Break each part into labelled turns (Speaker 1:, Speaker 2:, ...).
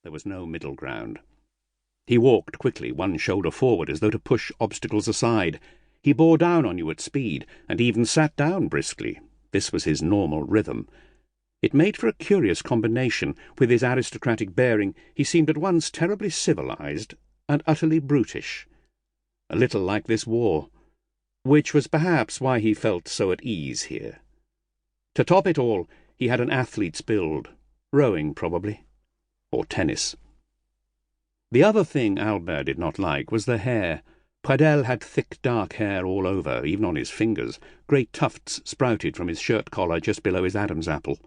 Speaker 1: There was no middle ground. He walked quickly, one shoulder forward, as though to push obstacles aside. He bore down on you at speed, and even sat down briskly. This was his normal rhythm. It made for a curious combination. With his aristocratic bearing, he seemed at once terribly civilized and utterly brutish. A little like this war, which was perhaps why he felt so at ease here. To top it all, he had an athlete's build, rowing probably, or tennis. The other thing Albert did not like was the hair. Pradelle had thick dark hair all over, even on his fingers. Great tufts sprouted from his shirt collar just below his Adam's apple.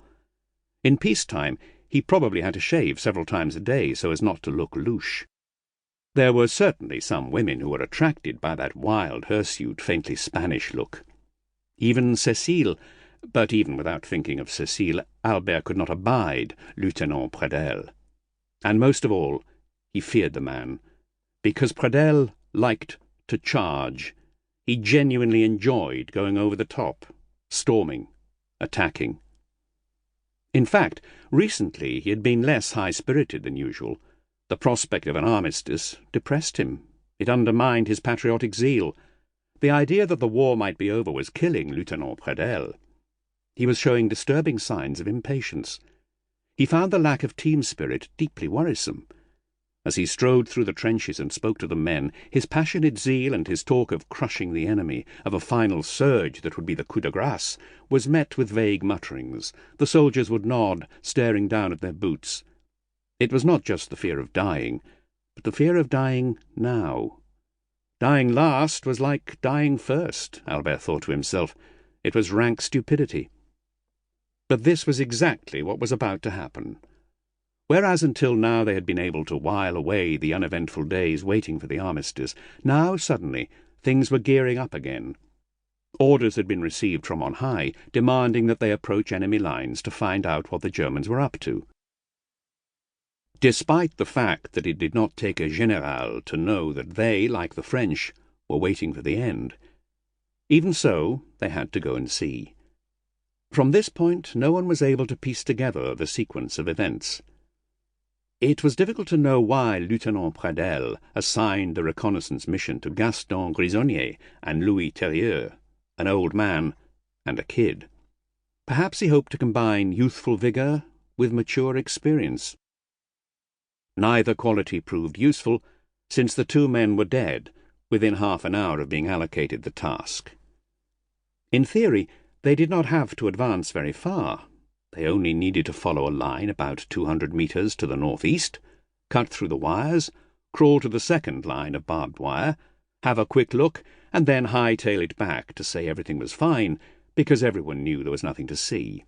Speaker 1: In peacetime, he probably had to shave several times a day so as not to look louche. There were certainly some women who were attracted by that wild, hirsute, faintly Spanish look. Even Cécile, but even without thinking of Cécile, Albert could not abide Lieutenant Pradelle. And most of all, he feared the man, because Pradelle liked to charge. He genuinely enjoyed going over the top, storming, attacking. In fact, recently he had been less high-spirited than usual. The prospect of an armistice depressed him. It undermined his patriotic zeal. The idea that the war might be over was killing Lieutenant Pradelle. He was showing disturbing signs of impatience. He found the lack of team spirit deeply worrisome. As he strode through the trenches and spoke to the men, his passionate zeal and his talk of crushing the enemy, of a final surge that would be the coup de grace, was met with vague mutterings. The soldiers would nod, staring down at their boots. It was not just the fear of dying, but the fear of dying now. Dying last was like dying first, Albert thought to himself. It was rank stupidity. But this was exactly what was about to happen. Whereas until now they had been able to while away the uneventful days waiting for the armistice, now suddenly things were gearing up again. Orders had been received from on high, demanding that they approach enemy lines to find out what the Germans were up to. Despite the fact that it did not take a général to know that they, like the French, were waiting for the end, even so they had to go and see. From this point no one was able to piece together the sequence of events. It was difficult to know why Lieutenant Pradelle assigned the reconnaissance mission to Gaston Grisonnier and Louis Terrieux, an old man and a kid. Perhaps he hoped to combine youthful vigour with mature experience. Neither quality proved useful, since the two men were dead within half an hour of being allocated the task. In theory, they did not have to advance very far. They only needed to follow a line about 200 metres to the northeast, cut through the wires, crawl to the second line of barbed wire, have a quick look, and then hightail it back to say everything was fine, because everyone knew there was nothing to see.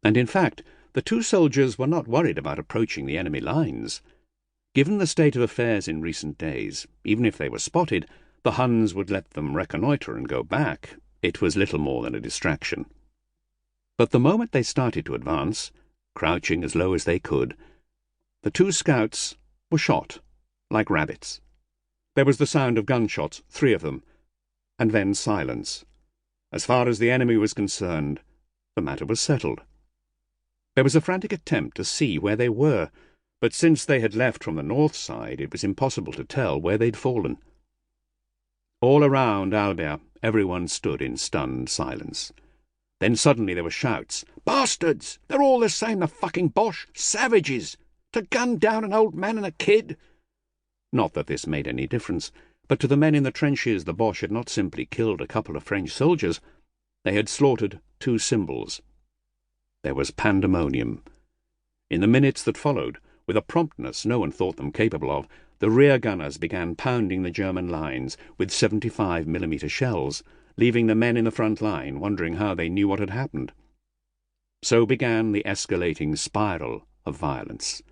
Speaker 1: And in fact, the two soldiers were not worried about approaching the enemy lines. Given the state of affairs in recent days, even if they were spotted, the Huns would let them reconnoitre and go back. It was little more than a distraction. But the moment they started to advance, crouching as low as they could, the two scouts were shot, like rabbits. There was the sound of gunshots, 3 of them, and then silence. As far as the enemy was concerned, the matter was settled. There was a frantic attempt to see where they were, but since they had left from the north side, it was impossible to tell where they'd fallen. All around Albert, everyone stood in stunned silence. Then suddenly there were shouts. "Bastards! They're all the same, the fucking Boche! Savages! To gun down an old man and a kid!" Not that this made any difference, but to the men in the trenches the Boche had not simply killed a couple of French soldiers. They had slaughtered 2 symbols. There was pandemonium. In the minutes that followed, with a promptness no one thought them capable of, the rear gunners began pounding the German lines with 75mm shells, leaving the men in the front line wondering how they knew what had happened. So began the escalating spiral of violence.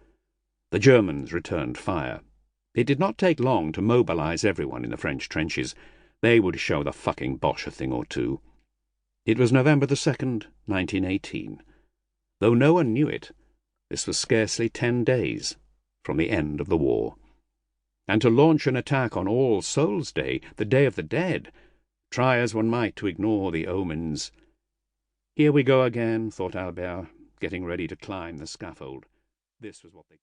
Speaker 1: The Germans returned fire. It did not take long to mobilize everyone in the French trenches. They would show the fucking Boche a thing or two. It was November the 2nd, 1918. Though no one knew it, this was scarcely 10 days from the end of the war. And to launch an attack on All Souls' Day, the Day of the Dead, try as one might to ignore the omens. Here we go again, thought Albert, getting ready to climb the scaffold. This was what they